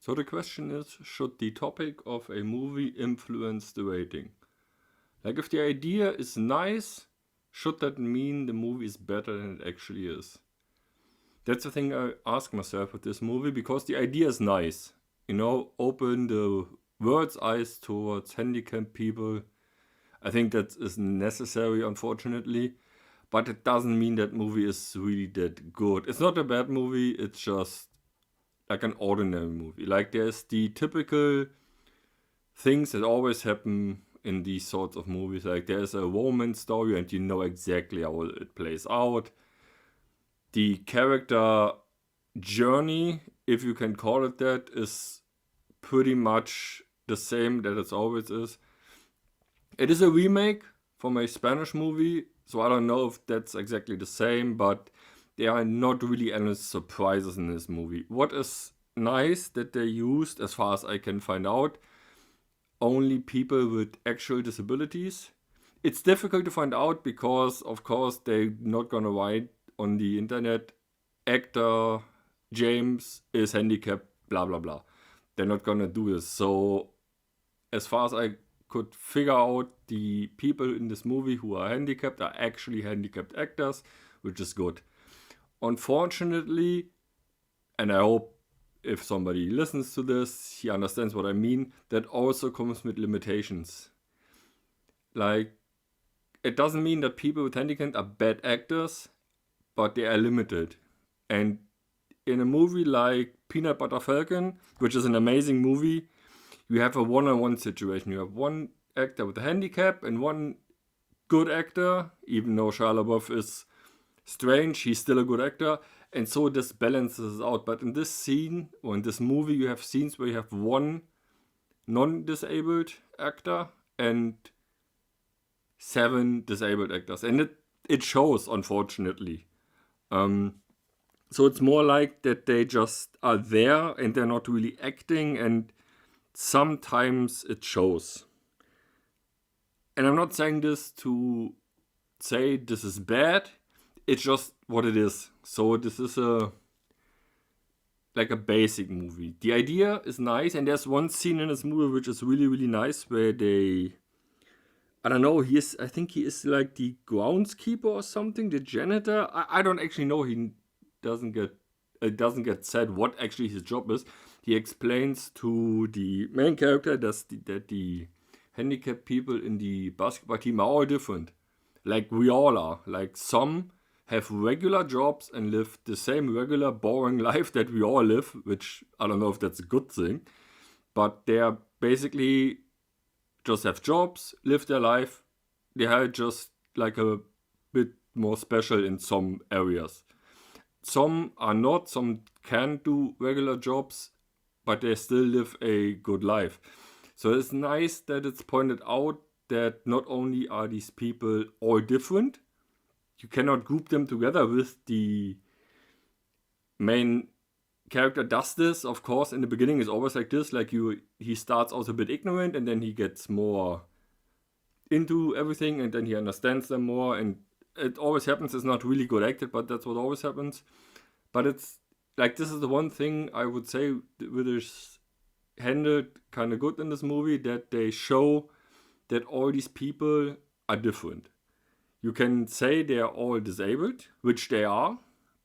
So the question is, should the topic of a movie influence the rating? Like, if the idea is nice, should that mean the movie is better than it actually is? That's the thing I ask myself with this movie, because the idea is nice. Open the world's eyes towards handicapped people. I think that is necessary, unfortunately. But it doesn't mean that movie is really that good. It's not a bad movie, it's just like an ordinary movie. Like, there's the typical things that always happen in these sorts of movies. Like, there's a romance story and you know exactly how it plays out. The character journey, if you can call it that, is pretty much the same that it always is. It is a remake from a Spanish movie, so I don't know if that's exactly the same, but there are not really any surprises in this movie. What is nice that they used, as far as I can find out, only people with actual disabilities. It's difficult to find out because, of course, they're not gonna write on the internet, actor James is handicapped, blah blah blah. They're not gonna do this. So, as far as I could figure out, the people in this movie who are handicapped are actually handicapped actors, which is good. Unfortunately, and I hope if somebody listens to this, he understands what I mean, that also comes with limitations. Like, it doesn't mean that people with handicap are bad actors, but they are limited. And in a movie like Peanut Butter Falcon, which is an amazing movie, you have a one-on-one situation. You have one actor with a handicap and one good actor. Even though Shia LaBeouf is strange, he's still a good actor. And so this balances out. But in this scene, or in this movie, you have scenes where you have one non-disabled actor and 7 disabled actors. And it shows, unfortunately. So it's more like that they just are there and they're not really acting, and sometimes it shows. And I'm not saying this to say this is bad, it's just what it is. So this is like a basic movie. The idea is nice, and there's one scene in this movie which is really, really nice, where I don't know, I think he is like the groundskeeper or something, the janitor. I don't actually know, it doesn't get said what actually his job is. He explains to the main character that the handicapped people in the basketball team are all different. Like, we all are. Like, some have regular jobs and live the same regular boring life that we all live, which I don't know if that's a good thing. But they are basically just have jobs, live their life. They are just like a bit more special in some areas. Some are not, some can do regular jobs, but they still live a good life. So it's nice that it's pointed out that not only are these people all different, you cannot group them together with the main character does this, of course, in the beginning is always like this, like he starts out a bit ignorant and then he gets more into everything and then he understands them more, and it always happens. It's not really good acted, but that's what always happens. But it's like, this is the one thing I would say which is handled kind of good in this movie, that they show that all these people are different. You can say they are all disabled, which they are,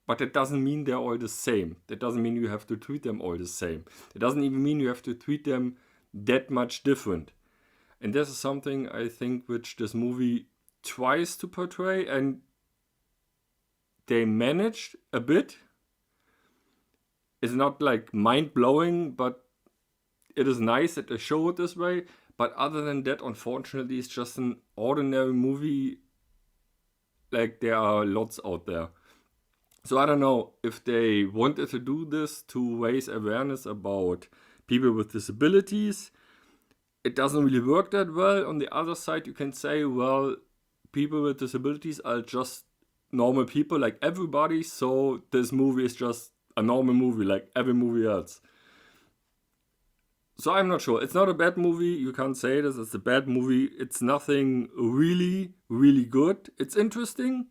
but that doesn't mean they're all the same. That doesn't mean you have to treat them all the same. It doesn't even mean you have to treat them that much different. And this is something I think which this movie tries to portray, and they managed a bit. It's not like mind-blowing, but it is nice that they show it this way. But other than that, unfortunately, it's just an ordinary movie. Like, there are lots out there. So I don't know if they wanted to do this to raise awareness about people with disabilities. It doesn't really work that well. On the other side, you can say, well, people with disabilities are just normal people like everybody, so this movie is just a normal movie like every movie else. So I'm not sure. It's not a bad movie. You can't say this. It's a bad movie. It's nothing really, really good. It's interesting.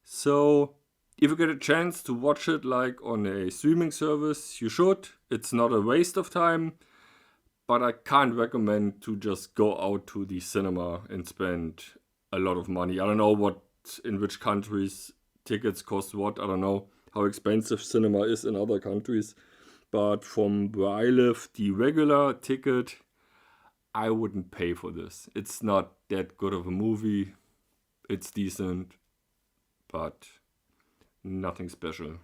So if you get a chance to watch it like on a streaming service, you should. It's not a waste of time, but I can't recommend to just go out to the cinema and spend a lot of money. I don't know in which countries tickets cost what. I don't know how expensive cinema is in other countries. But from where I live, the regular ticket, I wouldn't pay for this. It's not that good of a movie. It's decent, but nothing special.